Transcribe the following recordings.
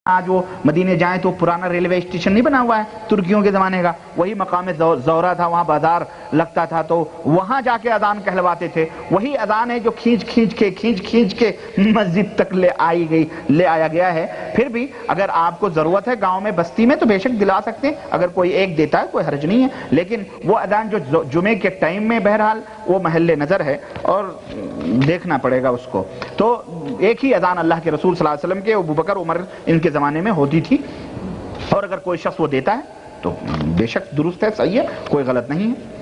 آج وہ مدینے جائیں تو پرانا ریلوے اسٹیشن نہیں بنا ہوا ہے ترکیوں کے زمانے کا، وہی مقام زورہ تھا، وہاں بازار لگتا تھا تو وہاں جا کے اذان کہلواتے تھے. وہی اذان ہے جو کھینچ کے مسجد تک لے آیا گیا ہے. پھر بھی اگر آپ کو ضرورت ہے گاؤں میں بستی میں تو بے شک دلا سکتے ہیں، اگر کوئی ایک دیتا ہے کوئی حرج نہیں ہے. لیکن وہ اذان جو جمعے کے ٹائم میں بہرحال وہ محل نظر ہے اور دیکھنا پڑے گا اس کو. تو ایک ہی اذان اللہ کے رسول صلی اللہ علیہ وسلم کے، ابو بکر عمر ان کے زمانے میں ہوتی تھی، اور اگر کوئی شخص وہ دیتا ہے تو بے شک درست ہے، صحیح ہے، کوئی غلط نہیں ہے.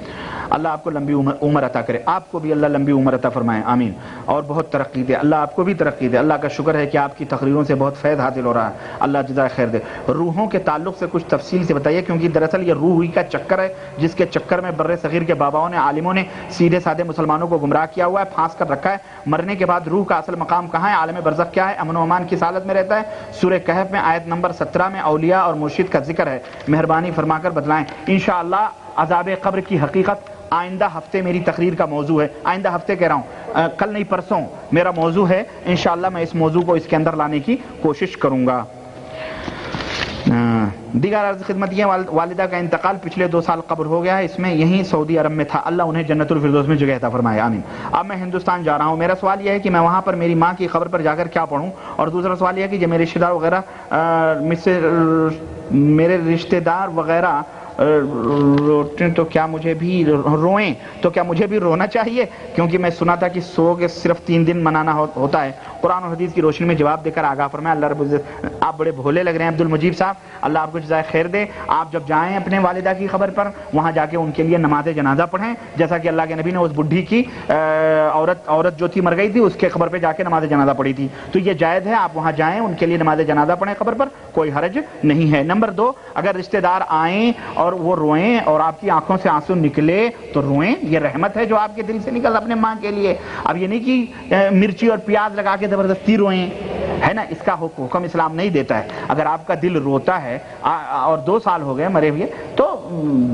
اللہ آپ کو لمبی عمر عطا کرے، آپ کو بھی اللہ لمبی عمر عطا فرمائے، آمین. اور بہت ترقی دے، اللہ آپ کو بھی ترقی دے. اللہ کا شکر ہے کہ آپ کی تقریروں سے بہت فیض حاصل ہو رہا ہے، اللہ جزائے خیر دے. روحوں کے تعلق سے کچھ تفصیل سے بتائیے، کیونکہ دراصل یہ روح ہی کا چکر ہے جس کے چکر میں بر صغیر کے باباؤں نے، عالموں نے سیدھے سادے مسلمانوں کو گمراہ کیا ہوا ہے، پھانس کر رکھا ہے. مرنے کے بعد روح کا اصل مقام کہاں ہے، عالم برزخ کیا ہے، امن و امان کس حالت میں رہتا ہے. سورہ کہف میں آیت نمبر 17 میں اولیاء اور مرشد کا ذکر ہے، مہربانی فرما کر بتلائیں. انشاءاللہ عذاب قبر کی حقیقت آئندہ ہفتے میری تقریر کا موضوع ہے، آئندہ ہفتے کہہ رہا ہوں، کل نہیں پرسوں میرا موضوع ہے. انشاءاللہ میں اس موضوع کو اس کے اندر لانے کی کوشش کروں گا. دیگر عرض خدمت یہ، والدہ کا انتقال پچھلے 2 سال قبل ہو گیا ہے، اس میں یہیں سعودی عرب میں تھا، اللہ انہیں جنت الفردوس میں جگہ عطا فرمائے، آمین. اب میں ہندوستان جا رہا ہوں، میرا سوال یہ ہے کہ میں وہاں پر میری ماں کی قبر پر جا کر کیا پڑھوں، اور دوسرا سوال یہ ہے کہ جو میرے رشتہ دار وغیرہ روٹیں تو کیا مجھے بھی روئیں تو کیا مجھے بھی رونا چاہیے، کیونکہ میں سنا تھا کہ سو کے صرف 3 دن منانا ہوتا ہے. قرآن و حدیث کی روشنی میں جواب دے کر آگاہ فرمائے. اللہ رب العزت، آپ بڑے بھولے لگ رہے ہیں عبد المجیب صاحب، اللہ آپ کو جزائے خیر دے. آپ جب جائیں اپنے والدہ کی قبر پر، وہاں جا کے ان کے لیے نماز جنازہ پڑھیں، جیسا کہ اللہ کے نبی نے اس بڈھی کی عورت جو تھی مر گئی تھی، اس کے قبر پہ جا کے نماز جنازہ پڑھی تھی. تو یہ جائز ہے، آپ وہاں جائیں، ان کے لیے نماز جنازہ پڑھیں قبر پر، کوئی حرج نہیں ہے. نمبر 2، اگر رشتہ دار آئیں اور وہ روئیں اور آپ کی آنکھوں سے آنسو نکلے تو روئیں، یہ رحمت ہے جو آپ کے دل سے نکل اپنے ماں کے لیے. اب یہ نہیں کہ مرچی اور پیاز لگا کے زبردستی روئیں، ہے نا، اس کا حکم اسلام نہیں دیتا ہے. اگر آپ کا دل روتا ہے اور 2 سال ہو گئے مرے ہوئے تو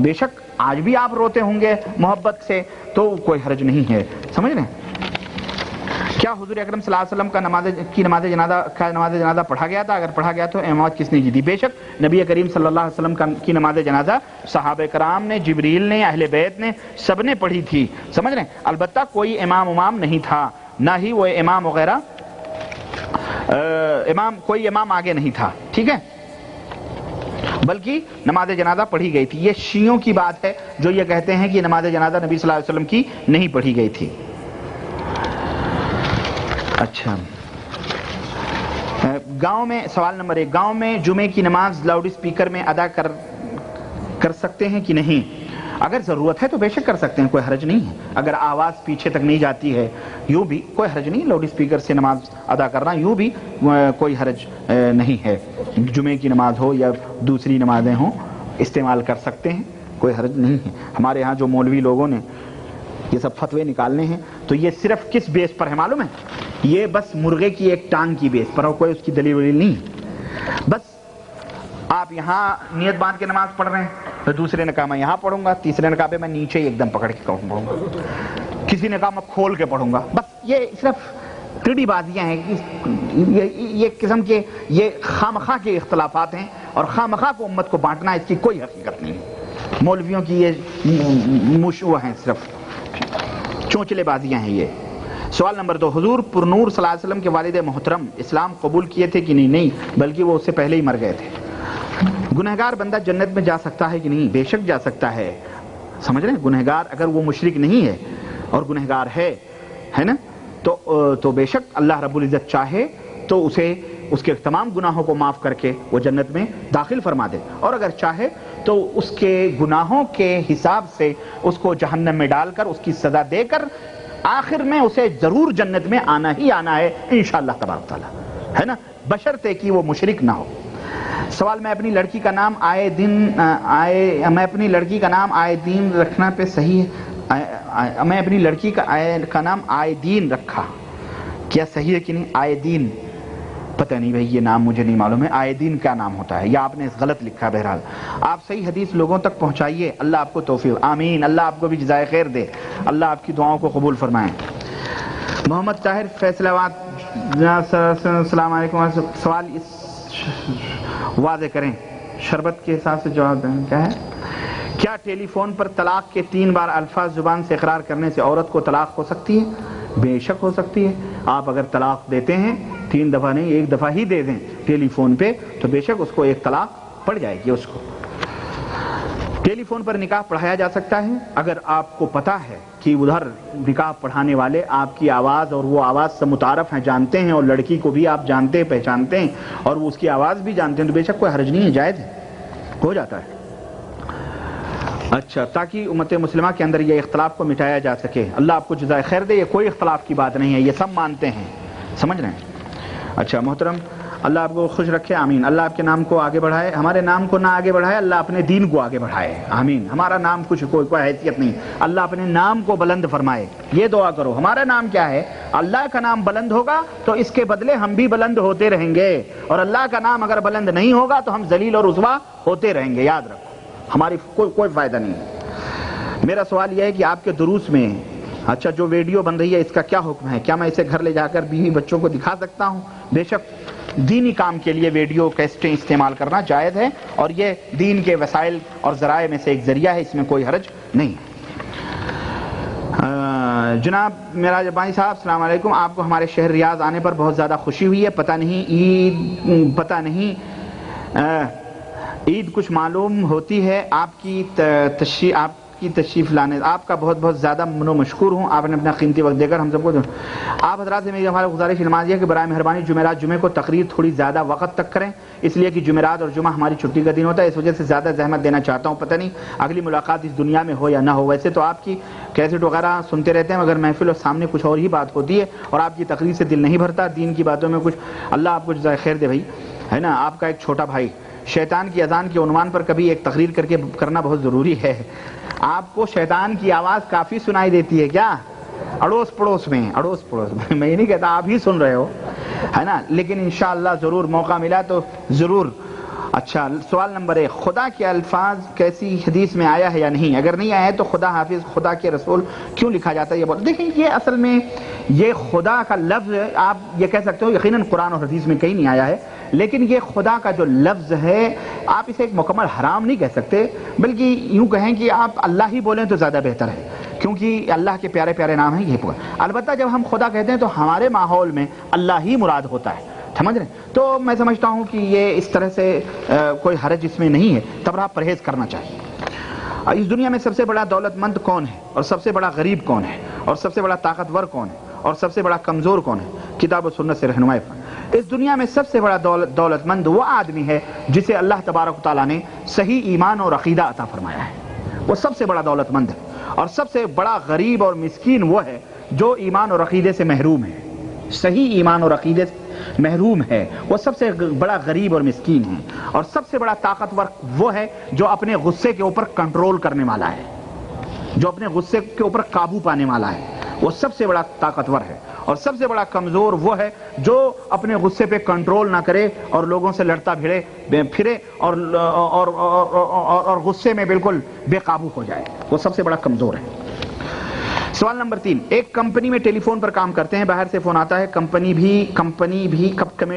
بے شک آج بھی آپ روتے ہوں گے محبت سے، تو کوئی حرج نہیں ہے. سمجھ رہے ہیں؟ کیا حضور اکرم صلی اللہ علیہ وسلم کا نماز جنازہ پڑھا گیا تھا؟ اگر پڑھا گیا تو امامت کس نے کی تھی؟ بے شک نبی کریم صلی اللہ علیہ وسلم کی نماز جنازہ صحابہ کرام نے، جبریل نے، اہل بیت نے، سب نے پڑھی تھی. سمجھ رہے ہیں؟ البتہ کوئی امام نہیں تھا، نہ ہی وہ امام وغیرہ کوئی امام آگے نہیں تھا، ٹھیک ہے، بلکہ نماز جنازہ پڑھی گئی تھی. یہ شیعوں کی بات ہے جو یہ کہتے ہیں کہ نماز جنازہ نبی صلی اللہ علیہ وسلم کی نہیں پڑھی گئی تھی. اچھا، گاؤں میں، سوال نمبر 1، گاؤں میں جمعے کی نماز لاؤڈ اسپیکر میں ادا کر سکتے ہیں کہ نہیں؟ اگر ضرورت ہے تو بے شک کر سکتے ہیں، کوئی حرج نہیں ہے. اگر آواز پیچھے تک نہیں جاتی ہے یوں بھی کوئی حرج نہیں، لاؤڈ اسپیکر سے نماز ادا کرنا یوں بھی کوئی حرج نہیں ہے. جمعے کی نماز ہو یا دوسری نمازیں ہوں استعمال کر سکتے ہیں، کوئی حرج نہیں ہے. ہمارے ہاں جو مولوی لوگوں نے یہ سب فتوے نکالنے ہیں تو یہ صرف کس بیس پر ہے معلوم ہے؟ یہ بس مرغے کی ایک ٹانگ کی بیس پر، اور کوئی اس کی دلیل ولیل نہیں. بس آپ یہاں نیت باندھ کے نماز پڑھ رہے ہیں تو دوسرے نکاح میں یہاں پڑھوں گا، تیسرے نکاح پہ میں نیچے ایک دم پکڑ کے پڑھوں گا، کسی نکاح میں کھول کے پڑھوں گا. بس یہ صرف ٹیڑھی بازیاں ہیں، یہ قسم کے یہ خامخواہ کے اختلافات ہیں، اور خامخواہ کو امت کو بانٹنا اس کی کوئی حقیقت نہیں ہے. مولویوں کی یہ مشوہ ہیں، صرف چونچلے بازیاں ہیں یہ. سوال نمبر 2، حضور پرنور صلی اللہ علیہ وسلم کے والد محترم اسلام قبول کیے تھے کہ نہیں؟ بلکہ وہ اس سے پہلے ہی مر گئے تھے. گنہگار بندہ جنت میں جا سکتا ہے کہ نہیں؟ بے شک جا سکتا ہے. سمجھ رہے ہیں؟ گنہگار اگر وہ مشرک نہیں ہے اور گنہگار ہے نا، تو بے شک اللہ رب العزت چاہے تو اسے اس کے تمام گناہوں کو معاف کر کے وہ جنت میں داخل فرما دے، اور اگر چاہے تو اس کے گناہوں کے حساب سے اس کو جہنم میں ڈال کر اس کی سزا دے کر آخر میں اسے ضرور جنت میں آنا ہی آنا ہے انشاءاللہ تبارک تعالیٰ، ہے نا، بشرطے کہ وہ مشرک نہ ہو. سوال، میں اپنی لڑکی کا نام آئے دین رکھنا پہ صحیح ہے؟ میں اپنی لڑکی کا نام آئے دین رکھا، کیا صحیح ہے کہ نہیں؟ آئے دین، پتہ نہیں بھائی، یہ نام مجھے نہیں معلوم ہے آئے دین کیا نام ہوتا ہے، یا آپ نے غلط لکھا. بہرحال آپ صحیح حدیث لوگوں تک پہنچائیے، اللہ آپ کو توفیق، آمین. اللہ آپ کو بھی جزائے خیر دے، اللہ آپ کی دعاؤں کو قبول فرمائیں. محمد طاہر فیصل آباد، السلام علیکم. سوال، اس واضح کریں. شربت کے حساب سے جواب دیں. کیا ہے؟ کیا ٹیلی فون پر طلاق کے 3 بار الفاظ زبان سے اقرار کرنے سے عورت کو طلاق ہو سکتی ہے؟ بے شک ہو سکتی ہے. آپ اگر طلاق دیتے ہیں 3 دفعہ نہیں 1 دفعہ ہی دے دیں ٹیلی فون پہ تو بے شک اس کو 1 طلاق پڑ جائے گی. اس کو ٹیلی فون پر نکاح پڑھایا جا سکتا ہے اگر آپ کو پتا ہے کہ ادھر نکاح پڑھانے والے آپ کی آواز اور وہ آواز سے متعارف ہیں، جانتے ہیں، اور لڑکی کو بھی آپ جانتے ہیں، پہچانتے ہیں، اور وہ اس کی آواز بھی جانتے ہیں، تو بے شک کوئی حرج نہیں ہے، جائز ہے، ہو جاتا ہے. اچھا، تاکہ امت مسلمہ کے اندر یہ اختلاف کو مٹایا جا سکے. اللہ آپ کو جزائے خیر دے. یہ کوئی اختلاف کی بات نہیں ہے، یہ سب مانتے ہیں، سمجھ رہے ہیں. اچھا محترم، اللہ آپ کو خوش رکھے، آمین. اللہ آپ کے نام کو آگے بڑھائے، ہمارے نام کو نہ آگے بڑھائے، اللہ اپنے دین کو آگے بڑھائے، آمین. ہمارا نام کچھ کوئی حیثیت نہیں، اللہ اپنے نام کو بلند فرمائے. یہ دعا کرو. ہمارا نام کیا ہے؟ اللہ کا نام بلند ہوگا تو اس کے بدلے ہم بھی بلند ہوتے رہیں گے، اور اللہ کا نام اگر بلند نہیں ہوگا تو ہم ذلیل اور رسوا ہوتے رہیں گے. یاد رکھو، ہماری کوئی فائدہ نہیں ہے. میرا سوال یہ ہے کہ آپ کے دروس میں اچھا جو ویڈیو بن رہی ہے اس کا کیا حکم ہے؟ کیا میں اسے گھر لے جا کر بیوی بچوں کو دکھا سکتا ہوں؟ بے شک دینی کام کے لیے ویڈیو کیسٹیں استعمال کرنا جائز ہے، اور یہ دین کے وسائل اور ذرائع میں سے ایک ذریعہ ہے، اس میں کوئی حرج نہیں ہے. جناب میراج بھائی صاحب السلام علیکم. آپ کو ہمارے شہر ریاض آنے پر بہت زیادہ خوشی ہوئی ہے. پتہ نہیں عید کچھ معلوم ہوتی ہے. آپ کی تشریف لانے آپ کا بہت زیادہ مشکور ہوں. آپ نے اپنا قیمتی وقت دے کر ہم سب کو آپ حضرات سے میری ہماری گزارش نماز یہ ہے کہ برائے مہربانی جمعرات جمعے کو تقریر تھوڑی زیادہ وقت تک کریں، اس لیے کہ جمعرات اور جمعہ ہماری چھٹی کا دن ہوتا ہے. اس وجہ سے زیادہ زحمت دینا چاہتا ہوں. پتہ نہیں اگلی ملاقات اس دنیا میں ہو یا نہ ہو. ویسے تو آپ کی کیسٹ وغیرہ سنتے رہتے ہیں، مگر محفل اور سامنے کچھ اور ہی بات ہوتی ہے، اور آپ کی تقریر سے دل نہیں بھرتا. دین کی باتوں میں کچھ اللہ آپ کو جزائے خیر دے بھائی، ہے نا. آپ کا ایک چھوٹا بھائی شیطان کی اذان کے عنوان پر کبھی ایک تقریر کرنا بہت ضروری ہے. آپ کو شیطان کی آواز کافی سنائی دیتی ہے کیا؟ اڑوس پڑوس میں میں یہ نہیں کہتا آپ ہی سن رہے ہو، ہے نا، لیکن انشاءاللہ ضرور موقع ملا تو ضرور. اچھا، سوال نمبر 1، خدا کے الفاظ کیسی حدیث میں آیا ہے یا نہیں؟ اگر نہیں آیا ہے تو خدا حافظ، خدا کے رسول کیوں لکھا جاتا ہے؟ یہ بول دیکھیں، یہ اصل میں یہ خدا کا لفظ آپ یہ کہہ سکتے ہو یقیناً قرآن اور حدیث میں کہیں نہیں آیا ہے، لیکن یہ خدا کا جو لفظ ہے آپ اسے ایک مکمل حرام نہیں کہہ سکتے، بلکہ یوں کہیں کہ آپ اللہ ہی بولیں تو زیادہ بہتر ہے، کیونکہ اللہ کے پیارے پیارے نام ہیں یہ. البتہ جب ہم خدا کہتے ہیں تو ہمارے ماحول میں اللہ ہی مراد ہوتا ہے، سمجھ رہے ہیں؟ تو میں سمجھتا ہوں کہ یہ اس طرح سے کوئی حرج اس میں نہیں ہے، تب آپ پرہیز کرنا چاہیے. اس دنیا میں سب سے بڑا دولت مند کون ہے، اور سب سے بڑا غریب کون ہے، اور سب سے بڑا طاقتور کون ہے، اور سب سے بڑا کمزور کون ہے؟ کتاب و سنت سے رہنمائی. اس دنیا میں سب سے بڑا دولت مند وہ آدمی ہے جسے اللہ تبارک و تعالیٰ نے صحیح ایمان اور عقیدہ عطا فرمایا ہے، وہ سب سے بڑا دولت مند ہے. اور سب سے بڑا غریب اور مسکین وہ ہے جو ایمان اور عقیدے سے محروم ہے، صحیح ایمان اور عقیدے سے محروم ہے، وہ سب سے بڑا غریب اور مسکین ہے. اور سب سے بڑا طاقتور وہ ہے جو اپنے غصے کے اوپر کنٹرول کرنے والا ہے، جو اپنے غصے کے اوپر قابو پانے والا ہے، وہ سب سے بڑا طاقتور ہے. اور سب سے بڑا کمزور وہ ہے جو اپنے غصے پہ کنٹرول نہ کرے اور لوگوں سے لڑتا پھرے اور غصے میں بالکل بے قابو ہو جائے، وہ سب سے بڑا کمزور ہے. سوال نمبر 3، ایک کمپنی میں ٹیلی فون پر کام کرتے ہیں، باہر سے فون آتا ہے کمیٹی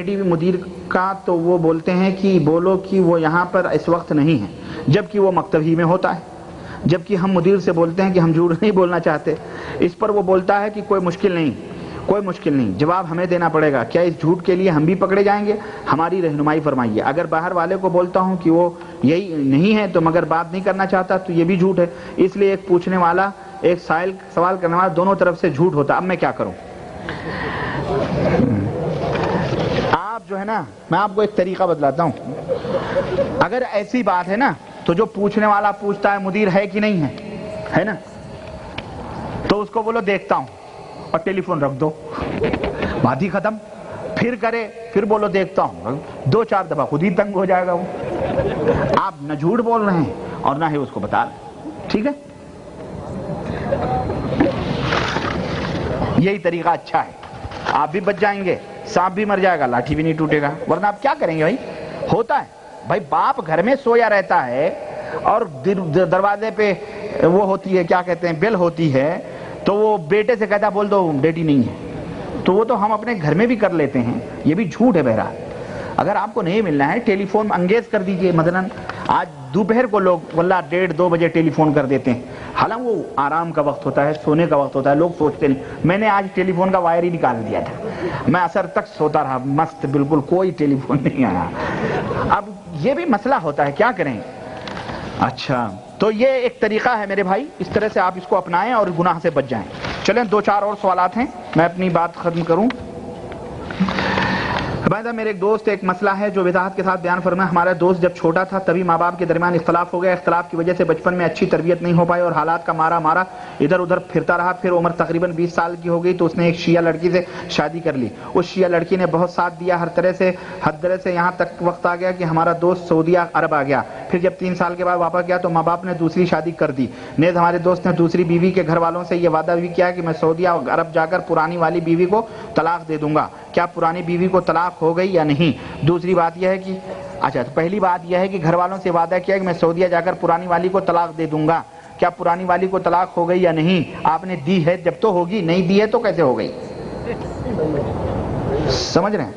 بھی مدیر کا، تو وہ بولتے ہیں کہ بولو کہ وہ یہاں پر اس وقت نہیں ہے، جبکہ وہ مکتب ہی میں ہوتا ہے. جبکہ ہم مدیر سے بولتے ہیں کہ ہم جھوٹ نہیں بولنا چاہتے. اس پر وہ بولتا ہے کہ کوئی مشکل نہیں، جواب ہمیں دینا پڑے گا. کیا اس جھوٹ کے لیے ہم بھی پکڑے جائیں گے؟ ہماری رہنمائی فرمائیے. اگر باہر والے کو بولتا ہوں کہ وہ یہی نہیں ہے تو مگر بات نہیں کرنا چاہتا تو یہ بھی جھوٹ ہے. اس لیے ایک پوچھنے والا ایک سوال کرنے والا دونوں طرف سے جھوٹ ہوتا. اب میں کیا کروں؟ آپ جو ہے نا، میں آپ کو ایک طریقہ بتلاتا ہوں. اگر ایسی بات ہے نا تو جو پوچھنے والا پوچھتا ہے مدیر ہے کہ نہیں ہے نا، تو اس کو بولو دیکھتا ہوں اور ٹیلی فون رکھ دو، بات ہی ختم. پھر کرے، پھر بولو دیکھتا ہوں، 2-4 دفعہ خود ہی تنگ ہو جائے گا وہ. آپ نہ جھوٹ بول رہے ہیں اور نہ ہی اس کو بتا رہے. ٹھیک ہے، یہی طریقہ اچھا ہے. آپ بھی بچ جائیں گے، سانپ بھی مر جائے گا، لاٹھی بھی نہیں ٹوٹے گا. ورنہ آپ کیا کریں گے بھائی؟ ہوتا ہے بھائی، باپ گھر میں سویا رہتا ہے اور دروازے پہ وہ ہوتی ہے، کیا کہتے ہیں، بیل ہوتی ہے، تو وہ بیٹے سے کہتا بول دو بیٹی نہیں ہے. تو وہ تو ہم اپنے گھر میں بھی کر لیتے ہیں، یہ بھی جھوٹ ہے بہرحال. اگر آپ کو نہیں ملنا ہے ٹیلی فون انگیز کر دیجئے. مثلاً آج دوپہر کو لوگ واللہ 1:30-2 بجے ٹیلی فون کر دیتے ہیں، حالانکہ وہ آرام کا وقت ہوتا ہے، سونے کا وقت ہوتا ہے. لوگ سوچتے نہیں. میں نے آج ٹیلی فون کا وائر ہی نکال دیا تھا، میں عصر تک سوتا رہا مست، بالکل کوئی ٹیلی فون نہیں آیا. اب یہ بھی مسئلہ ہوتا ہے، کیا کریں؟ اچھا تو یہ ایک طریقہ ہے میرے بھائی، اس طرح سے آپ اس کو اپنائیں اور گناہ سے بچ جائیں. چلیں 2-4 اور سوالات ہیں، میں اپنی بات ختم کروں. میرے ایک دوست ایک مسئلہ ہے جو وضاحت کے ساتھ بیان فرمائے. ہمارا دوست جب چھوٹا تھا تبھی ماں باپ کے درمیان اختلاف ہو گیا. اختلاف کی وجہ سے بچپن میں اچھی تربیت نہیں ہو پائی اور حالات کا مارا ادھر ادھر پھرتا رہا. پھر عمر تقریباً 20 سال کی ہو گئی تو اس نے ایک شیعہ لڑکی سے شادی کر لی. اس شیعہ لڑکی نے بہت ساتھ دیا ہر طرح سے یہاں تک وقت آ گیا کہ ہمارا دوست سعودیہ عرب آ گیا. پھر جب 3 سال کے بعد واپس گیا تو ماں باپ نے دوسری شادی کر دی. نیز ہمارے دوست نے دوسری بیوی کے گھر والوں سے یہ وعدہ بھی کیا کہ میں سعودیہ عرب جا کر پرانی والی بیوی کو طلاق دے دوں گا. کیا پرانی بیوی کو طلاق ہو گئی یا نہیں؟ دوسری بات یہ ہے کہ اچھا تو پہلی بات یہ ہے کہ گھر والوں سے وعدہ کیا کہ میں سعودیہ جا کر پرانی والی کو طلاق دے دوں گا. کیا پرانی والی کو طلاق ہو گئی یا نہیں؟ آپ نے دی ہے جب تو ہوگی، نہیں دی ہے تو کیسے ہو گئی؟ سمجھ رہے ہیں؟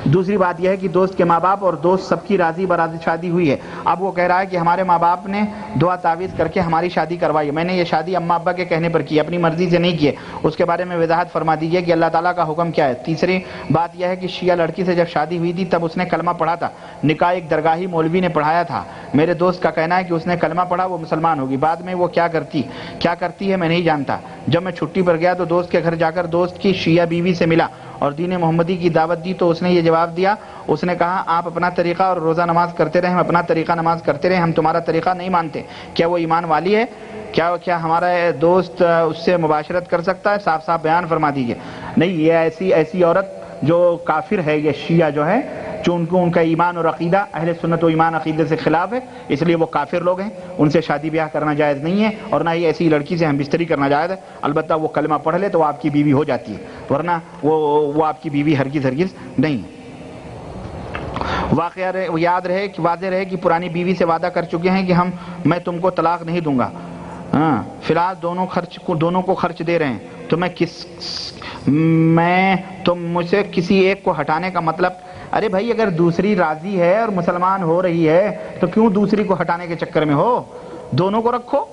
دوسری بات یہ ہے کہ دوست کے ماں باپ اور دوست سب کی راضی براضی شادی ہوئی ہے. اب وہ کہہ رہا ہے کہ ہمارے ماں باپ نے دعا تعویذ کر کے ہماری شادی کروائی. میں نے یہ شادی اماں ابا کے کہنے پر کی، اپنی مرضی سے نہیں کیے. اس کے بارے میں وضاحت فرما دیجیے کہ اللہ تعالیٰ کا حکم کیا ہے. تیسری بات یہ ہے کہ شیعہ لڑکی سے جب شادی ہوئی تھی تب اس نے کلمہ پڑھا تھا. نکاح ایک درگاہی مولوی نے پڑھایا تھا. میرے دوست کا کہنا ہے کہ اس نے کلمہ پڑھا، وہ مسلمان ہوگی. بعد میں وہ کیا کرتی ہے میں نہیں جانتا. جب میں چھٹی پر گیا تو دوست کے گھر جا کر دوست کی شیعہ بیوی سے ملا اور دین محمدی کی دعوت دی تو اس نے یہ جواب دیا. اس نے کہا آپ اپنا طریقہ اور روزہ نماز کرتے رہیں، ہم اپنا طریقہ نماز کرتے رہیں، ہم تمہارا طریقہ نہیں مانتے. کیا وہ ایمان والی ہے؟ کیا ہمارا دوست اس سے مباشرت کر سکتا ہے؟ صاف صاف بیان فرما دیجئے. نہیں، یہ ایسی عورت جو کافر ہے، یہ شیعہ جو ہے، جو ان کا ایمان اور عقیدہ اہل سنت و ایمان عقیدے سے خلاف ہے، اس لیے وہ کافر لوگ ہیں. ان سے شادی بیاہ کرنا جائز نہیں ہے اور نہ ہی ایسی لڑکی سے ہم بستری کرنا جائز ہے. البتہ وہ کلمہ پڑھ لے تو وہ آپ کی بیوی ہو جاتی ہے، ورنہ وہ آپ کی بیوی ہرگز نہیں ہے. واضح رہے کہ پرانی بیوی سے وعدہ کر چکے ہیں کہ میں تم کو طلاق نہیں دوں گا. فی الحال دونوں کو خرچ دے رہے ہیں تو تم مجھ سے کسی ایک کو ہٹانے کا مطلب. ارے بھائی اگر دوسری راضی ہے اور مسلمان ہو رہی ہے تو کیوں دوسری کو ہٹانے کے چکر میں ہو؟ دونوں کو رکھو.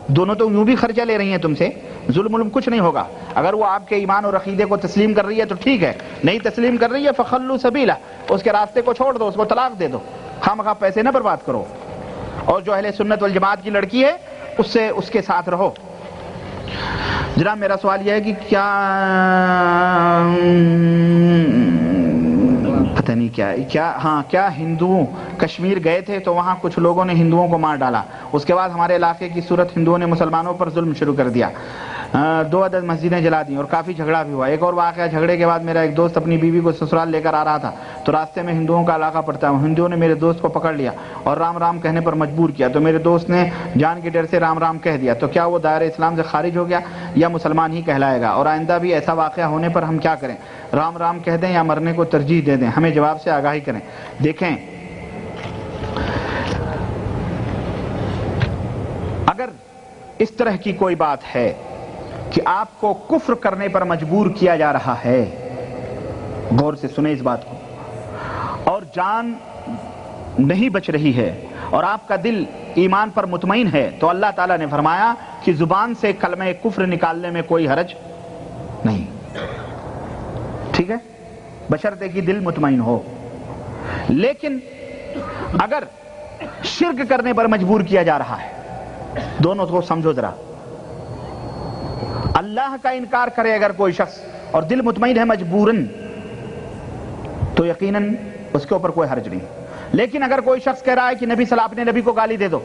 دونوں تو یوں بھی خرچہ لے رہی ہیں تم سے، ظلم کچھ نہیں ہوگا. اگر وہ آپ کے ایمان اور عقیدے کو تسلیم کر رہی ہے تو ٹھیک ہے، نہیں تسلیم کر رہی ہے فخلوا سبیلہ، اس کے راستے کو چھوڑ دو، اس کو طلاق دے دو. خواہ پیسے نہ برباد کرو. اور جو اہل سنت والجماعت کی لڑکی ہے اس کے ساتھ رہو. جناب میرا سوال یہ ہے کہ پتہ نہیں کیا ہندو کشمیر گئے تھے تو وہاں کچھ لوگوں نے ہندوؤں کو مار ڈالا. اس کے بعد ہمارے علاقے کی صورت ہندوؤں نے مسلمانوں پر ظلم شروع کر دیا. 2 عدد مسجدیں جلا دیں اور کافی جھگڑا بھی ہوا. ایک اور واقعہ، جھگڑے کے بعد میرا ایک دوست اپنی بیوی کو سسرال لے کر آ رہا تھا تو راستے میں ہندوؤں کا علاقہ پڑتا ہے. ہندوؤں نے میرے دوست کو پکڑ لیا اور رام رام کہنے پر مجبور کیا تو میرے دوست نے جان کے ڈر سے رام رام کہہ دیا. تو کیا وہ دائرہ اسلام سے خارج ہو گیا یا مسلمان ہی کہلائے گا؟ اور آئندہ بھی ایسا واقعہ ہونے پر ہم کیا کریں؟ رام رام کہہ دیں یا مرنے کو ترجیح دے دیں؟ ہمیں جواب سے آگاہی کریں. دیکھیں، اگر اس طرح کی کوئی بات ہے کہ آپ کو کفر کرنے پر مجبور کیا جا رہا ہے، غور سے سنیں اس بات کو، اور جان نہیں بچ رہی ہے اور آپ کا دل ایمان پر مطمئن ہے تو اللہ تعالیٰ نے فرمایا کہ زبان سے کلمہ کفر نکالنے میں کوئی حرج نہیں. ٹھیک ہے، بشرطے کہ دل مطمئن ہو. لیکن اگر شرک کرنے پر مجبور کیا جا رہا ہے، دونوں کو سمجھو ذرا. اللہ کا انکار کرے اگر کوئی شخص اور دل مطمئن ہے مجبوراً تو یقیناً اس کے اوپر کوئی حرج نہیں. لیکن اگر کوئی شخص کہہ رہا ہے کہ نبی صلی اللہ علیہ وسلم اپنے نبی کو گالی دے دو،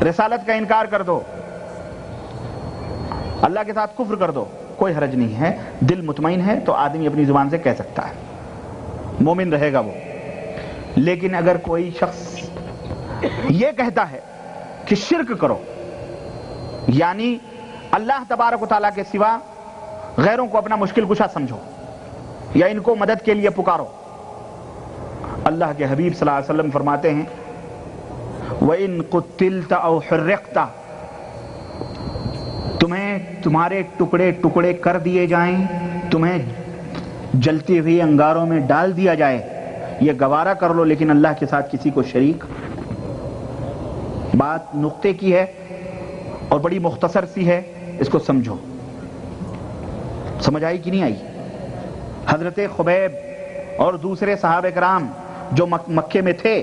رسالت کا انکار کر دو، اللہ کے ساتھ کفر کر دو، کوئی حرج نہیں ہے. دل مطمئن ہے تو آدمی اپنی زبان سے کہہ سکتا ہے، مومن رہے گا وہ. لیکن اگر کوئی شخص یہ کہتا ہے کہ شرک کرو، یعنی اللہ تبارک و تعالیٰ کے سوا غیروں کو اپنا مشکل کشا سمجھو یا ان کو مدد کے لیے پکارو، اللہ کے حبیب صلی اللہ علیہ وسلم فرماتے ہیں وَإِن قُتِّلْتَ أَوْ حُرِّقْتَ، تمہارے ٹکڑے ٹکڑے کر دیے جائیں، تمہیں جلتی ہوئی انگاروں میں ڈال دیا جائے، یہ گوارا کر لو لیکن اللہ کے ساتھ کسی کو شریک. بات نقطے کی ہے اور بڑی مختصر سی ہے، اس کو سمجھو. سمجھ آئی کہ نہیں آئی؟ حضرت خبیب اور دوسرے صحابہ کرام جو مکے میں تھے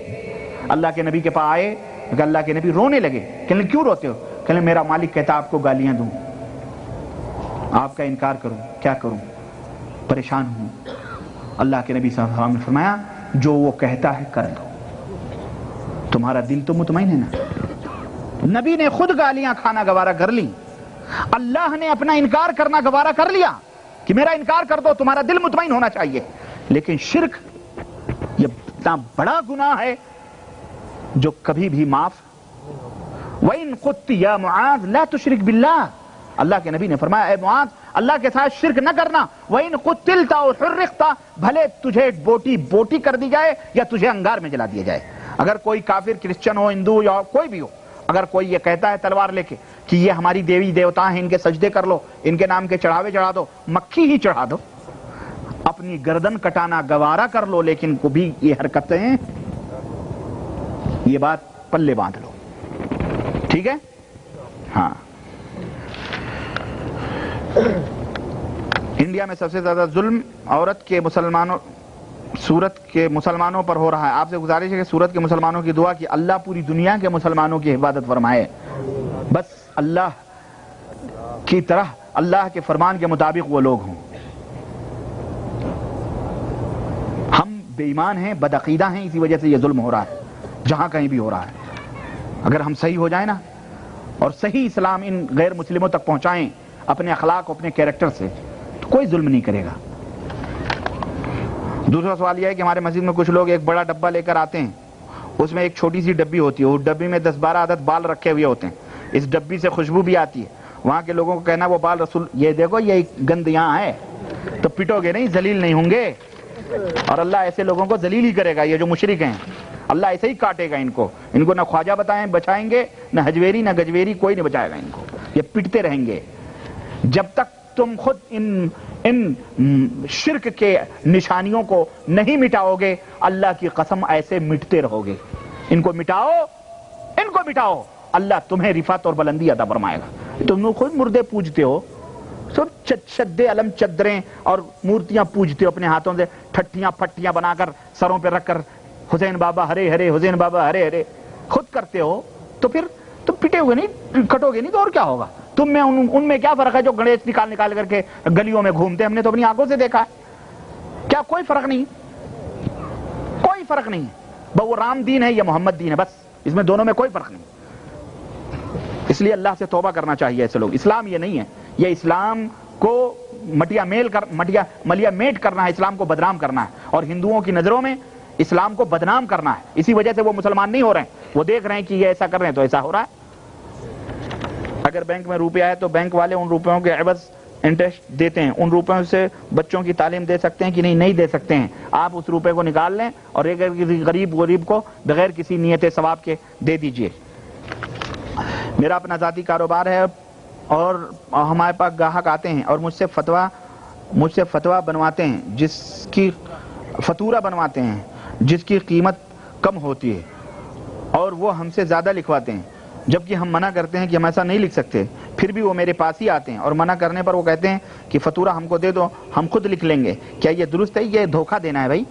اللہ کے نبی کے پاس آئے کہ اللہ کے نبی رونے لگے. کہنے کیوں روتے ہو؟ کہنے میرا مالک کہتا آپ کو گالیاں دوں، آپ کا انکار کروں، کیا کروں، پریشان ہوں. اللہ کے نبی صلی اللہ علیہ وسلم نے فرمایا جو وہ کہتا ہے کر دو، تمہارا دل تو مطمئن ہے نا. نبی نے خود گالیاں کھانا گوارا کر لی، اللہ نے اپنا انکار کرنا گوارا کر لیا کہ میرا انکار کر دو، تمہارا دل مطمئن ہونا چاہیے. لیکن شرک یہ اتنا بڑا گناہ ہے جو کبھی بھی معاف. وَإِن قُلْتَ يَا مُعَاذ لَا تُشْرِكْ بِاللَّهِ، اللہ کے نبی نے فرمایا اے معاذ اللہ کے ساتھ شرک نہ کرنا. وَإِن قُتِلْتَ أَوْ حُرِّقْتَ، بھلے تجھے بوٹی کر دی جائے یا تجھے انگار میں جلا دیا جائے. اگر کوئی کافر کرسچن ہو، ہندو یا کوئی بھی ہو، اگر کوئی یہ کہتا ہے تلوار لے کے کہ یہ ہماری دیوی دیوتا ہیں، ان کے سجدے کر لو، ان کے نام کے چڑھاوے چڑھا دو، مکھی ہی چڑھا دو، اپنی گردن کٹانا گوارا کر لو، لیکن کبھی یہ حرکتیں، یہ بات پلے باندھ لو. ٹھیک ہے؟ ہاں. انڈیا میں سب سے زیادہ ظلم عورت کے مسلمانوں، سورت کے مسلمانوں پر ہو رہا ہے. آپ سے گزارش ہے کہ سورت کے مسلمانوں کی دعا کہ اللہ پوری دنیا کے مسلمانوں کی حفاظت فرمائے. بس اللہ کی طرح اللہ کے فرمان کے مطابق وہ لوگ ہوں. ہم بے ایمان ہیں، بدعقیدہ ہیں، اسی وجہ سے یہ ظلم ہو رہا ہے جہاں کہیں بھی ہو رہا ہے. اگر ہم صحیح ہو جائیں نا اور صحیح اسلام ان غیر مسلموں تک پہنچائیں اپنے اخلاق اپنے کیریکٹر سے، تو کوئی ظلم نہیں کرے گا. دوسرا سوال یہ ہے کہ ہمارے مسجد میں کچھ لوگ ایک بڑا ڈبہ لے کر آتے ہیں، اس میں ایک چھوٹی سی ڈبی ہوتی ہے، اس ڈبی میں 10-12 عدد بال رکھے ہوئے ہوتے ہیں. اس ڈبی سے خوشبو بھی آتی ہے. وہاں کے لوگوں کو کہنا وہ بال رسول، یہ دیکھو یہ گند یہاں ہے، تو پٹو گے نہیں، ذلیل نہیں ہوں گے. اور اللہ ایسے لوگوں کو ذلیل ہی کرے گا. یہ جو مشرک ہیں اللہ ایسے ہی کاٹے گا ان کو نہ خواجہ بچائیں گے، نہ حجویری نہ گجویری، کوئی نہیں بچائے گا ان کو. یہ پٹتے رہیں گے جب تک تم خود ان شرک کے نشانیوں کو نہیں مٹاؤ گے. اللہ کی قسم ایسے مٹتے رہو گے. ان کو مٹاؤ، اللہ تمہیں رفعت اور بلندی عطا فرمائے گا. تم خود مردے پوجتے ہو، سب شدے علم چدریں اور مورتیاں پوجتے ہو، اپنے ہاتھوں سے ٹھٹیاں پھٹیاں بنا کر سروں پہ رکھ کر حسین بابا ہرے ہرے، حسین بابا ہرے ہرے خود کرتے ہو. تو پھر تم پٹے ہوئے نہیں، کٹو گے نہیں تو اور کیا ہوگا. تم میں ان میں کیا فرق ہے جو گنیش نکال کر کے گلیوں میں گھومتے ہیں؟ ہم نے تو اپنی آنکھوں سے دیکھا ہے. کیا کوئی فرق نہیں؟ کوئی فرق نہیں ہے. وہ رام دین ہے یا محمد دین ہے، بس اس میں دونوں میں کوئی فرق نہیں. اس لیے اللہ سے توبہ کرنا چاہیے ایسے لوگ. اسلام یہ نہیں ہے، یہ اسلام کو ملیا میٹ کرنا ہے، اسلام کو بدنام کرنا ہے، اور ہندوؤں کی نظروں میں اسلام کو بدنام کرنا ہے. اسی وجہ سے وہ مسلمان نہیں ہو رہے ہیں. وہ دیکھ رہے ہیں کہ یہ ایسا کر رہے ہیں تو ایسا ہو رہا ہے. اگر بینک میں روپیہ ہے تو بینک والے ان روپیوں کے عوض انٹرسٹ دیتے ہیں. ان روپیوں سے بچوں کی تعلیم دے سکتے ہیں کہ نہیں دے سکتے ہیں. آپ اس روپے کو نکال لیں اور ایک غریب کو بغیر کسی نیت ثواب کے دے دیجئے. میرا اپنا ذاتی کاروبار ہے اور ہمارے پاس گاہک آتے ہیں اور مجھ سے فتویٰ بنواتے ہیں، فاتورہ بنواتے ہیں جس کی قیمت کم ہوتی ہے، اور وہ ہم سے زیادہ لکھواتے ہیں، جبکہ ہم منع کرتے ہیں کہ ہم ایسا نہیں لکھ سکتے. پھر بھی وہ میرے پاس ہی آتے ہیں اور منع کرنے پر وہ کہتے ہیں کہ فاتورہ ہم کو دے دو، ہم خود لکھ لیں گے. کیا یہ درست ہے؟ یہ دھوکہ دینا ہے بھائی.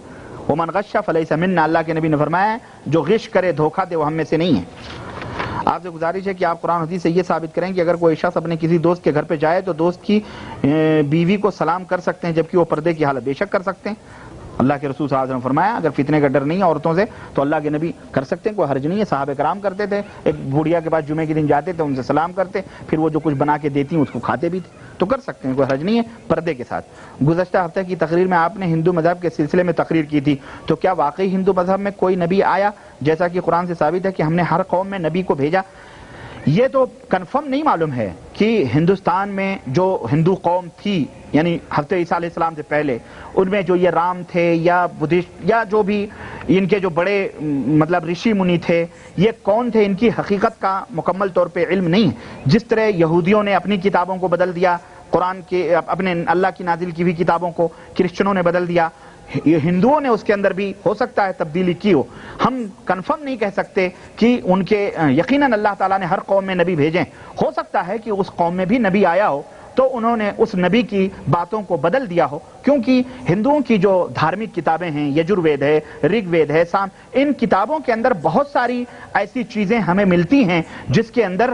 وَمَنْ غَشَّ فَلَيْسَ مِنَّا، اللہ کے نبی نے فرمایا ہے جو غش کرے، دھوکہ دے، وہ ہم میں سے نہیں ہے. آپ سے گزارش ہے کہ آپ قرآن حدیث سے یہ ثابت کریں کہ اگر کوئی شخص اپنے کسی دوست کے گھر پہ جائے تو دوست کی بیوی کو سلام کر سکتے ہیں جبکہ وہ پردے کی حالت. بے شک کر سکتے ہیں. اللہ کے رسول صلی اللہ علیہ وسلم نے فرمایا اگر فتنے کا ڈر نہیں ہے عورتوں سے تو اللہ کے نبی کر سکتے ہیں، کوئی حرج نہیں ہے. صحابہ کرام کرتے تھے. ایک بوڑھیا کے پاس جمعے کے دن جاتے تھے، ان سے سلام کرتے، پھر وہ جو کچھ بنا کے دیتی ہیں اس کو کھاتے بھی تھے. تو کر سکتے ہیں، کوئی حرج نہیں ہے پردے کے ساتھ. گزشتہ ہفتے کی تقریر میں آپ نے ہندو مذہب کے سلسلے میں تقریر کی تھی، تو کیا واقعی ہندو مذہب میں کوئی نبی آیا جیسا کہ قرآن سے ثابت ہے کہ ہم نے ہر قوم میں نبی کو بھیجا؟ یہ تو کنفرم نہیں معلوم ہے کہ ہندوستان میں جو ہندو قوم تھی یعنی حضرت عیسیٰ علیہ السلام سے پہلے، ان میں جو یہ رام تھے یا بدھسٹ یا جو بھی ان کے جو بڑے مطلب رشی منی تھے، یہ کون تھے، ان کی حقیقت کا مکمل طور پہ علم نہیں. جس طرح یہودیوں نے اپنی کتابوں کو بدل دیا، قرآن کے اپنے اللہ کی نازل کی ہوئی کتابوں کو کرسچنوں نے بدل دیا، یہ ہندوؤں نے اس کے اندر بھی ہو سکتا ہے تبدیلی کی ہو. ہم کنفرم نہیں کہہ سکتے کہ ان کے یقیناً اللہ تعالیٰ نے ہر قوم میں نبی بھیجے. ہو سکتا ہے کہ اس قوم میں بھی نبی آیا ہو تو انہوں نے اس نبی کی باتوں کو بدل دیا ہو, کیونکہ ہندوؤں کی جو دھارمک کتابیں ہیں, یجروید ہے, رگ وید ہے, سام, ان کتابوں کے اندر بہت ساری ایسی چیزیں ہمیں ملتی ہیں جس کے اندر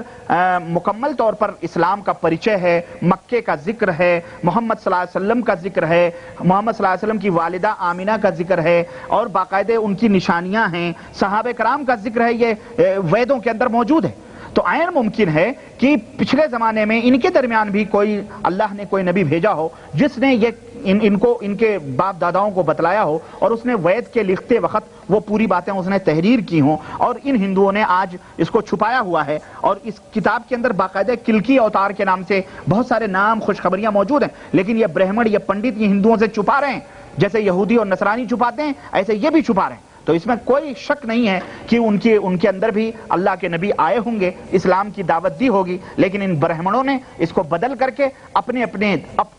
مکمل طور پر اسلام کا پریچے ہے, مکے کا ذکر ہے, محمد صلی اللہ علیہ وسلم کا ذکر ہے, محمد صلی اللہ علیہ وسلم کی والدہ آمینہ کا ذکر ہے, اور باقاعدہ ان کی نشانیاں ہیں, صحابہ کرام کا ذکر ہے, یہ ویدوں کے اندر موجود ہے. تو عین ممکن ہے کہ پچھلے زمانے میں ان کے درمیان بھی کوئی اللہ نے کوئی نبی بھیجا ہو جس نے یہ ان کو ان کے باپ داداؤں کو بتلایا ہو, اور اس نے وید کے لکھتے وقت وہ پوری باتیں اس نے تحریر کی ہوں, اور ان ہندوؤں نے آج اس کو چھپایا ہوا ہے. اور اس کتاب کے اندر باقاعدہ کلکی اوتار کے نام سے بہت سارے نام خوشخبریاں موجود ہیں, لیکن یہ برہمن, یہ پنڈت یہ ہندوؤں سے چھپا رہے ہیں. جیسے یہودی اور نصرانی چھپاتے ہیں ایسے یہ بھی چھپا رہے ہیں. تو اس میں کوئی شک نہیں ہے کہ ان کے اندر بھی اللہ کے نبی آئے ہوں گے, اسلام کی دعوت دی ہوگی, لیکن ان برہمنوں نے اس کو بدل کر کے اپنے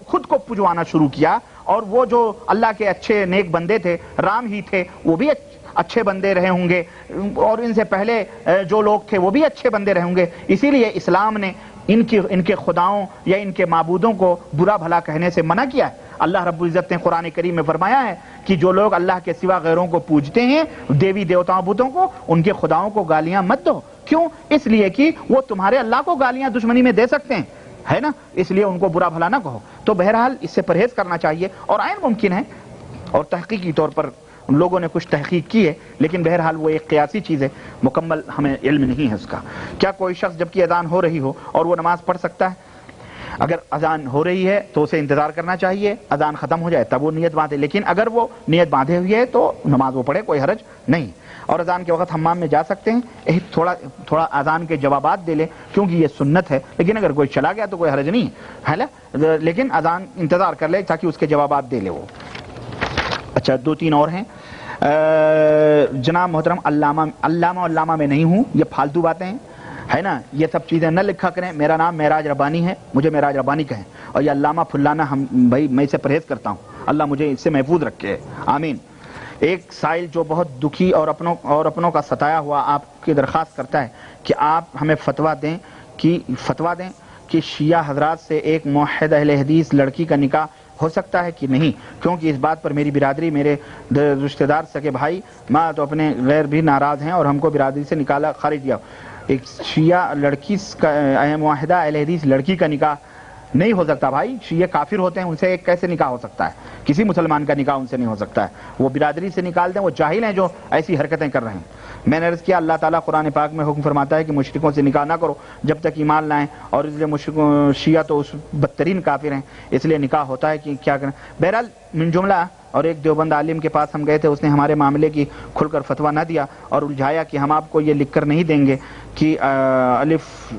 خود کو پجوانا شروع کیا. اور وہ جو اللہ کے اچھے نیک بندے تھے, رام ہی تھے, وہ بھی اچھے بندے رہے ہوں گے, اور ان سے پہلے جو لوگ تھے وہ بھی اچھے بندے رہے ہوں گے. اسی لیے اسلام نے ان کے خداؤں یا ان کے معبودوں کو برا بھلا کہنے سے منع کیا ہے. اللہ رب العزت نے قرآن کریم میں فرمایا ہے کہ جو لوگ اللہ کے سوا غیروں کو پوجتے ہیں, دیوی دیوتاؤں بتوں کو, ان کے خداؤں کو گالیاں مت دو. کیوں؟ اس لیے کہ وہ تمہارے اللہ کو گالیاں دشمنی میں دے سکتے ہیں, ہے نا, اس لیے ان کو برا بھلا نہ کہو. تو بہرحال اس سے پرہیز کرنا چاہیے. اور عین ممکن ہے, اور تحقیقی طور پر لوگوں نے کچھ تحقیق کی ہے, لیکن بہرحال وہ ایک قیاسی چیز ہے, مکمل ہمیں علم نہیں ہے اس کا. کیا کوئی شخص جبکہ اذان ہو رہی ہو اور وہ نماز پڑھ سکتا ہے؟ اگر اذان ہو رہی ہے تو اسے انتظار کرنا چاہیے, اذان ختم ہو جائے تب وہ نیت باندھے, لیکن اگر وہ نیت باندھے ہوئی ہے تو نماز وہ پڑھے, کوئی حرج نہیں. اور اذان کے وقت حمام میں جا سکتے ہیں, تھوڑا اذان کے جوابات دے لیں کیونکہ یہ سنت ہے, لیکن اگر کوئی چلا گیا تو کوئی حرج نہیں ہے نا, لیکن اذان انتظار کر لے تاکہ اس کے جوابات دے لے وہ. اچھا, 2-3 اور ہیں. جناب محترم, علامہ میں نہیں ہوں, یہ فالتو باتیں ہیں, ہے نا, یہ سب چیزیں نہ لکھا کریں. میرا نام معراج ربانی ہے, مجھے معراج ربانی کہیں, اور یہ علامہ پھلانا بھائی میں اسے پرہیز کرتا ہوں, اللہ مجھے اس سے محفوظ رکھے, آمین. ایک سائل جو بہت دکھی اور اپنوں کا ستایا ہوا آپ کی درخواست کرتا ہے کہ آپ ہمیں فتویٰ دیں کہ شیعہ حضرات سے ایک موحد اہل حدیث لڑکی کا نکاح ہو سکتا ہے کہ نہیں, کیونکہ اس بات پر میری برادری, میرے رشتہ دار, سگے بھائی, ماں تو اپنے غیر بھی ناراض ہیں اور ہم کو برادری سے نکالا, خارج کیا. ایک شیعہ لڑکی معاہدہ اہل حدیث لڑکی کا نکاح نہیں ہو سکتا بھائی. شیعہ کافر ہوتے ہیں, ان سے کیسے نکاح ہو سکتا ہے؟ کسی مسلمان کا نکاح ان سے نہیں ہو سکتا ہے. وہ برادری سے نکال دیں, وہ جاہل ہیں جو ایسی حرکتیں کر رہے ہیں. میں نے عرض کیا, اللہ تعالیٰ قرآن پاک میں حکم فرماتا ہے کہ مشرکوں سے نکاح نہ کرو جب تک ایمان لائیں, اور اس لیے شیعہ تو اس بدترین کافر ہیں, اس لیے نکاح ہوتا ہے کہ کیا کریں. بہرحال من جملہ, اور ایک دیوبند عالم کے پاس ہم گئے تھے, اس نے ہمارے معاملے کی کھل کر فتویٰ نہ دیا اور الجھایا کہ ہم آپ کو یہ لکھ کر نہیں دیں گے کہ الف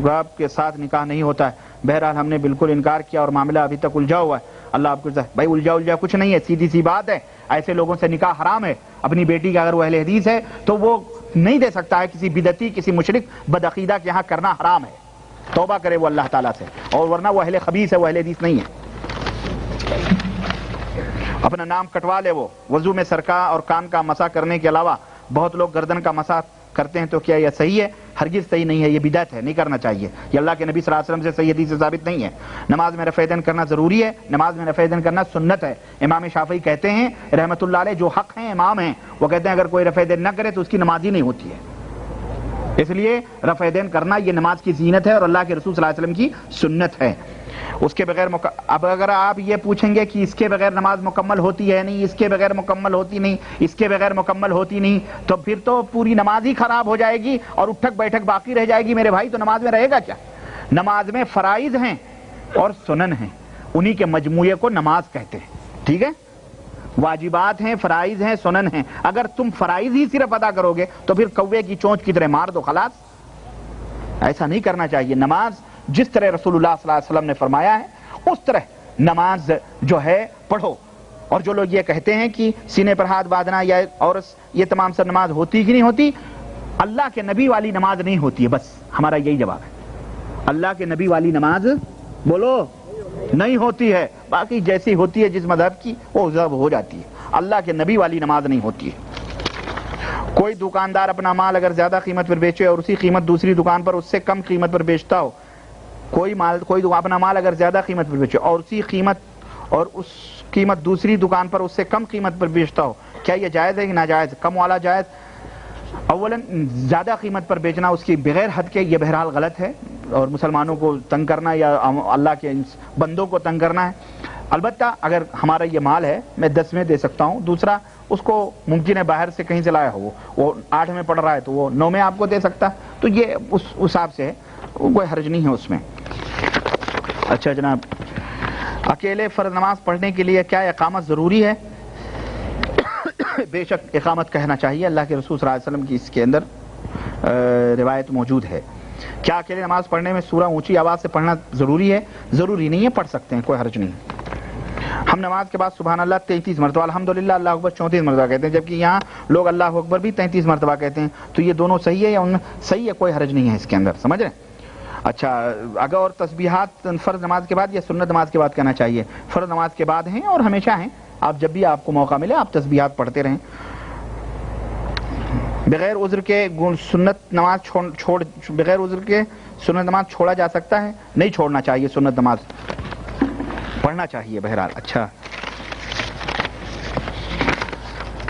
راب کے ساتھ نکاح نہیں ہوتا ہے. بہرحال ہم نے بالکل انکار کیا اور معاملہ ابھی تک الجھا ہوا ہے. اللہ آپ کو بھائی, الجھا کچھ نہیں ہے, سیدھی سی بات ہے. ایسے لوگوں سے نکاح حرام ہے. اپنی بیٹی کا اگر وہ اہل حدیث ہے تو وہ نہیں دے سکتا ہے, کسی بدعتی, کسی مشرک بدعقیدہ کے یہاں کرنا حرام ہے. توبہ کرے وہ اللہ تعالیٰ سے, اور ورنہ وہ اہل خبیث ہے, وہ اہل حدیث نہیں ہے. اپنا نام کٹوا لے. وہ وضو میں سرکہ اور کان کا مسح کرنے کے علاوہ بہت لوگ گردن کا مسح کرتے ہیں, تو کیا یہ صحیح ہے؟ ہرگز صحیح نہیں ہے, یہ بدعت ہے, نہیں کرنا چاہیے. یہ اللہ کے نبی صلی اللہ علیہ وسلم سے صحیح حدیث سے ثابت نہیں ہے. نماز میں رفع یدین کرنا ضروری ہے, نماز میں رفع یدین کرنا سنت ہے. امام شافعی کہتے ہیں رحمۃ اللہ علیہ, جو حق ہیں امام ہیں, وہ کہتے ہیں اگر کوئی رفع یدین نہ کرے تو اس کی نماز ہی نہیں ہوتی ہے. اس لیے رفع یدین کرنا یہ نماز کی زینت ہے اور اللہ کے رسول صلی اللہ علیہ وسلم کی سنت ہے. اس کے بغیر اب اگر آپ یہ پوچھیں گے کہ اس کے بغیر نماز مکمل ہوتی ہے نہیں, اس کے بغیر مکمل ہوتی نہیں, اس کے بغیر مکمل ہوتی نہیں, تو پھر تو پوری نماز ہی خراب ہو جائے گی اور اٹھک بیٹھک باقی رہ جائے گی میرے بھائی. تو نماز میں رہے گا کیا؟ نماز میں فرائض ہیں اور سنن ہیں, انہی کے مجموعے کو نماز کہتے ہیں. ٹھیک ہے, واجبات ہیں, فرائض ہیں, سنن ہیں. اگر تم فرائض ہی صرف ادا کرو گے تو پھر کوے کی چونچ کی طرح مار دو, خلاص. ایسا نہیں کرنا چاہیے. نماز جس طرح رسول اللہ صلی اللہ علیہ وسلم نے فرمایا ہے اس طرح نماز جو ہے پڑھو. اور جو لوگ یہ کہتے ہیں کہ سینے پر ہاتھ باندھنا یا اور یہ تمام سب نماز ہوتی کہ نہیں ہوتی, اللہ کے نبی والی نماز نہیں ہوتی ہے. بس ہمارا یہی جواب ہے, اللہ کے نبی والی نماز بولو نہیں ہوتی ہے. باقی جیسی ہوتی ہے جس مذہب کی وہ ہو جاتی ہے. اللہ کے نبی والی نماز نہیں ہوتی ہے۔ کوئی دکاندار اپنا مال اگر زیادہ قیمت پر بیچے اور اسی قیمت دوسری دکان پر اس سے کم قیمت پر بیچتا ہو، کوئی اپنا مال اگر زیادہ قیمت پر بیچے اور اس قیمت دوسری دکان پر اس سے کم قیمت پر بیچتا ہو، کیا یہ جائز ہے کہ ناجائز؟ کم والا جائز؟ اولاً زیادہ قیمت پر بیچنا اس کی بغیر حد کے، یہ بہرحال غلط ہے، اور مسلمانوں کو تنگ کرنا یا اللہ کے بندوں کو تنگ کرنا ہے۔ البتہ اگر ہمارا یہ مال ہے، میں 10 میں دے سکتا ہوں، دوسرا اس کو ممکن ہے باہر سے کہیں سے لایا ہو، وہ 8 میں پڑھ رہا ہے تو وہ 9 میں آپ کو دے سکتا، تو یہ اس حساب سے ہے، کوئی حرج نہیں ہے اس میں۔ اچھا جناب، اکیلے فرض نماز پڑھنے کے لیے کیا اقامت ضروری ہے؟ بے شک اقامت کہنا چاہیے، اللہ کے رسول صلی اللہ علیہ وسلم کی اس کے اندر روایت موجود ہے۔ کیا اکیلے نماز پڑھنے میں سورہ اونچی آواز سے پڑھنا ضروری ہے؟ ضروری نہیں ہے، پڑھ سکتے ہیں، کوئی حرج نہیں۔ ہم نماز کے بعد سبحان اللہ 33 مرتبہ، الحمدللہ اللہ اکبر 34 مرتبہ کہتے ہیں، جبکہ یہاں لوگ اللہ اکبر بھی 33 مرتبہ کہتے ہیں، تو یہ دونوں صحیح ہے یا ان میں صحیح ہے؟ کوئی حرج نہیں ہے اس کے اندر، سمجھ رہے ہیں؟ اچھا، اگر اور تسبیحات فرض نماز کے بعد یا سنت نماز کے بعد کہنا چاہیے؟ فرض نماز کے بعد ہیں اور ہمیشہ ہیں، آپ جب بھی آپ کو موقع ملے آپ تسبیحات پڑھتے رہیں۔ بغیر عذر کے بغیر عذر کے سنت نماز چھوڑا جا سکتا ہے؟ نہیں چھوڑنا چاہیے، سنت نماز پڑھنا چاہیے بہرحال۔ اچھا،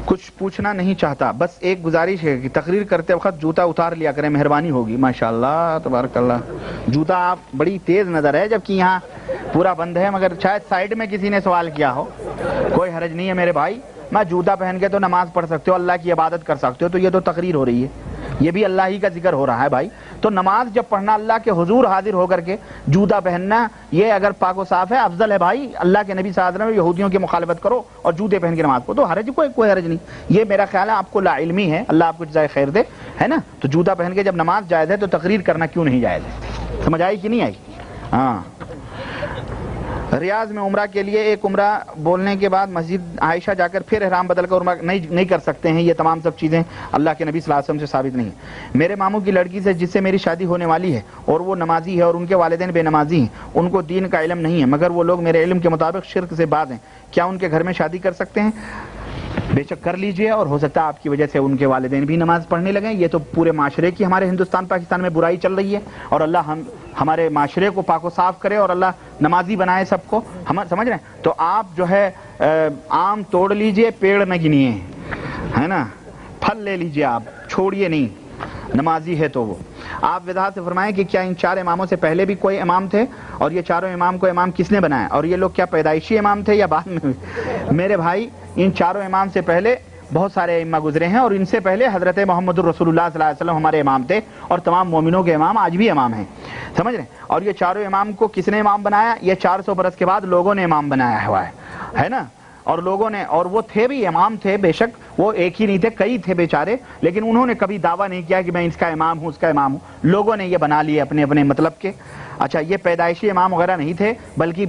کچھ پوچھنا نہیں چاہتا، بس ایک گزارش ہے کہ تقریر کرتے وقت جوتا اتار لیا کریں، مہربانی ہوگی۔ ماشاءاللہ تبارک اللہ، جوتا آپ بڑی تیز نظر ہے، جبکہ یہاں پورا بند ہے، مگر شاید سائیڈ میں کسی نے سوال کیا ہو، کوئی حرج نہیں ہے میرے بھائی، میں جوتا پہن کے تو نماز پڑھ سکتے ہو، اللہ کی عبادت کر سکتے ہو، تو یہ تو تقریر ہو رہی ہے، یہ بھی اللہ ہی کا ذکر ہو رہا ہے بھائی۔ تو نماز جب پڑھنا اللہ کے حضور حاضر ہو کر کے جوتا پہننا، یہ اگر پاک و صاف ہے افضل ہے بھائی۔ اللہ کے نبی صلی اللہ علیہ وسلم یہودیوں کی مخالفت کرو اور جوتے پہن کے نماز پڑھو، تو حرج کوئی حرج نہیں۔ یہ میرا خیال ہے آپ کو لا علمی ہے، اللہ آپ کو جزائے خیر دے، ہے نا؟ تو جوتا پہن کے جب نماز جائز ہے تو تقریر کرنا کیوں نہیں جائز ہے؟ سمجھ آئی کہ نہیں آئی؟ ہاں۔ ریاض میں عمرہ کے لیے ایک عمرہ بولنے کے بعد مسجد عائشہ جا کر پھر احرام بدل کر عمرہ نہیں کر سکتے ہیں، یہ تمام سب چیزیں اللہ کے نبی صلی اللہ علیہ وسلم سے ثابت نہیں ہیں۔ میرے ماموں کی لڑکی سے جس سے میری شادی ہونے والی ہے اور وہ نمازی ہے اور ان کے والدین بے نمازی ہیں، ان کو دین کا علم نہیں ہے، مگر وہ لوگ میرے علم کے مطابق شرک سے باز ہیں، کیا ان کے گھر میں شادی کر سکتے ہیں؟ بے شک کر لیجئے، اور ہو سکتا ہے آپ کی وجہ سے ان کے والدین بھی نماز پڑھنے لگیں۔ یہ تو پورے معاشرے کی ہمارے ہندوستان پاکستان میں برائی چل رہی ہے، اور اللہ ہمارے معاشرے کو پاک و صاف کرے اور اللہ نمازی بنائے سب کو، ہم سمجھ رہے ہیں؟ تو آپ جو ہے آم توڑ لیجئے، پیڑ نہ گنیے، ہے نا؟ پھل لے لیجئے، آپ چھوڑیے نہیں، نمازی ہے تو وہ۔ آپ وضاحت سے فرمائیں کہ کیا ان 4 اماموں سے پہلے بھی کوئی امام تھے، اور یہ چاروں امام کو امام کس نے بنایا، اور یہ لوگ کیا پیدائشی امام تھے یا بعد میں؟ میرے بھائی، ان 4 امام سے پہلے بہت سارے ائمہ گزرے ہیں، اور ان سے پہلے حضرت محمد الرسول اللہ صلی اللہ علیہ وسلم ہمارے امام تھے، اور تمام مومنوں کے امام آج بھی امام ہیں، سمجھ رہے ہیں؟ اور یہ 4 امام کو کس نے امام بنایا؟ یہ 400 برس کے بعد لوگوں نے امام بنایا ہوا ہے نا؟ اور لوگوں نے، اور وہ تھے بھی امام تھے، بے شک وہ ایک ہی نہیں تھے، کئی تھے بیچارے، لیکن انہوں نے کبھی دعویٰ نہیں کیا کہ میں اس کا امام ہوں، اس کا امام ہوں، لوگوں نے یہ بنا لیے اپنے اپنے مطلب کے۔ اچھا، یہ پیدائشی امام وغیرہ نہیں تھے، بلکہ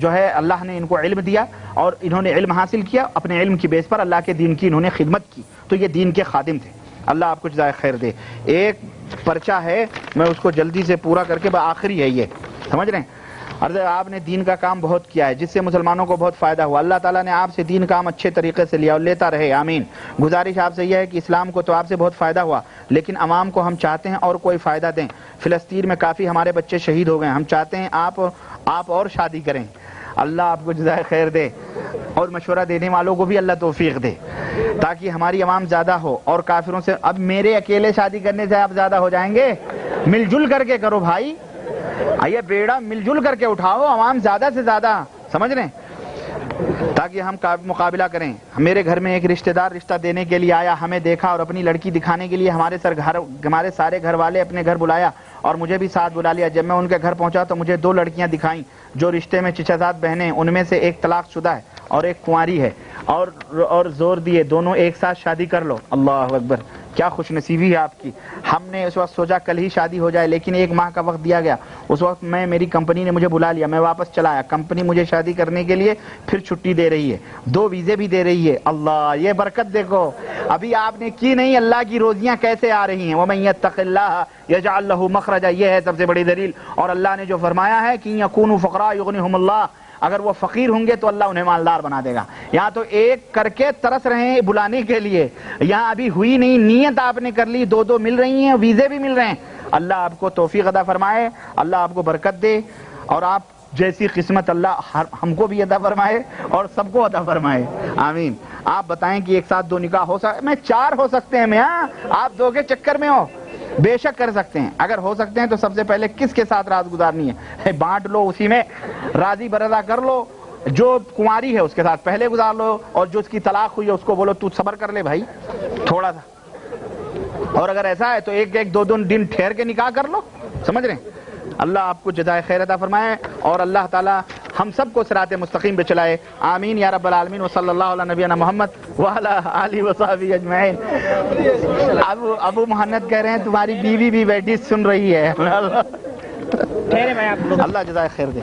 جو ہے اللہ نے ان کو علم دیا اور انہوں نے علم حاصل کیا، اپنے علم کی بیس پر اللہ کے دین کی انہوں نے خدمت کی، تو یہ دین کے خادم تھے۔ اللہ آپ کو جزائے خیر دے۔ ایک پرچہ ہے، میں اس کو جلدی سے پورا کر کے، آخری ہے یہ، سمجھ رہے ہیں؟ آپ نے دین کا کام بہت کیا ہے، جس سے مسلمانوں کو بہت فائدہ ہوا، اللہ تعالیٰ نے آپ سے دین کام اچھے طریقے سے لیا اور لیتا رہے، آمین۔ گزارش آپ سے یہ ہے کہ اسلام کو تو آپ سے بہت فائدہ ہوا، لیکن عوام کو ہم چاہتے ہیں اور کوئی فائدہ دیں۔ فلسطین میں کافی ہمارے بچے شہید ہو گئے، ہم چاہتے ہیں آپ اور شادی کریں، اللہ آپ کو جزائے خیر دے، اور مشورہ دینے والوں کو بھی اللہ توفیق دے، تاکہ ہماری عوام زیادہ ہو اور کافروں سے۔ اب میرے اکیلے شادی کرنے سے آپ زیادہ ہو جائیں گے، مل جل کر کے کرو بھائی، یہ بیڑا مل جل کر کے اٹھاؤ، عوام زیادہ سے زیادہ، سمجھ رہے ہیں؟ تاکہ ہم مقابلہ کریں۔ میرے گھر میں ایک رشتہ دار رشتہ دینے کے لیے آیا، ہمیں دیکھا اور اپنی لڑکی دکھانے کے لیے ہمارے سارے گھر والے اپنے گھر بلایا اور مجھے بھی ساتھ بلا لیا۔ جب میں ان کے گھر پہنچا تو مجھے 2 لڑکیاں دکھائیں جو رشتے میں چچا زاد بہنیں، ان میں سے ایک طلاق شدہ ہے اور ایک کنواری ہے، اور زور دیے دونوں ایک ساتھ شادی کر لو۔ اللہ اکبر، کیا خوش نصیبی ہے آپ کی۔ ہم نے اس وقت سوچا کل ہی شادی ہو جائے، لیکن 1 ماہ کا وقت دیا گیا۔ اس وقت میری کمپنی نے مجھے بلا لیا، میں واپس چلا آیا۔ کمپنی مجھے شادی کرنے کے لیے پھر چھٹی دے رہی ہے، 2 ویزے بھی دے رہی ہے۔ اللہ، یہ برکت دیکھو، ابھی آپ نے کی نہیں، اللہ کی روزیاں کیسے آ رہی ہیں۔ وَمَن يَتَّقِ اللَّهَ يَجْعَل لَّهُ مَخْرَجًا، یہ ہے سب سے بڑی دلیل۔ اور اللہ نے جو فرمایا ہے کہ يَكُونُوا فُقَرَاءَ يُغْنِهُمُ اللَّهُ، اگر وہ فقیر ہوں گے تو اللہ انہیں مالدار بنا دے گا. یہاں تو ایک کر کے ترس رہے ہیں بلانے کے لیے, یہاں ابھی ہوئی نہیں, نیت آپ نے کر لی, دو مل رہی ہیں, ویزے بھی مل رہے ہیں. اللہ آپ کو توفیق عطا فرمائے, اللہ آپ کو برکت دے, اور آپ جیسی قسمت اللہ ہم کو بھی عطا فرمائے اور سب کو عطا فرمائے, آمین. آپ بتائیں کہ ایک ساتھ 2 نکاح ہو سکتے؟ میں 4 ہو سکتے ہیں, میں آپ 2 کے چکر میں ہو, بے شک کر سکتے ہیں. اگر ہو سکتے ہیں تو سب سے پہلے کس کے ساتھ رات گزارنی ہے, بانٹ لو, اسی میں راضی برضا کر لو. جو کنواری ہے اس کے ساتھ پہلے گزار لو, اور جو اس کی طلاق ہوئی ہے اس کو بولو تو صبر کر لے بھائی تھوڑا سا. اور اگر ایسا ہے تو 1-2 دن ٹھہر کے نکاح کر لو, سمجھ رہے ہیں. اللہ آپ کو جزائے خیر عطا فرمائے, اور اللہ تعالی ہم سب کو صراط مستقیم پہ چلائے, آمین یا رب العالمین. وصلی اللہ علی نبینا محمد وعلی آلہ وصحبہ اجمعین. ابو محمد کہہ رہے ہیں تمہاری بیوی بھی بیٹھی سن رہی ہے. اللہ جزائے خیر دے.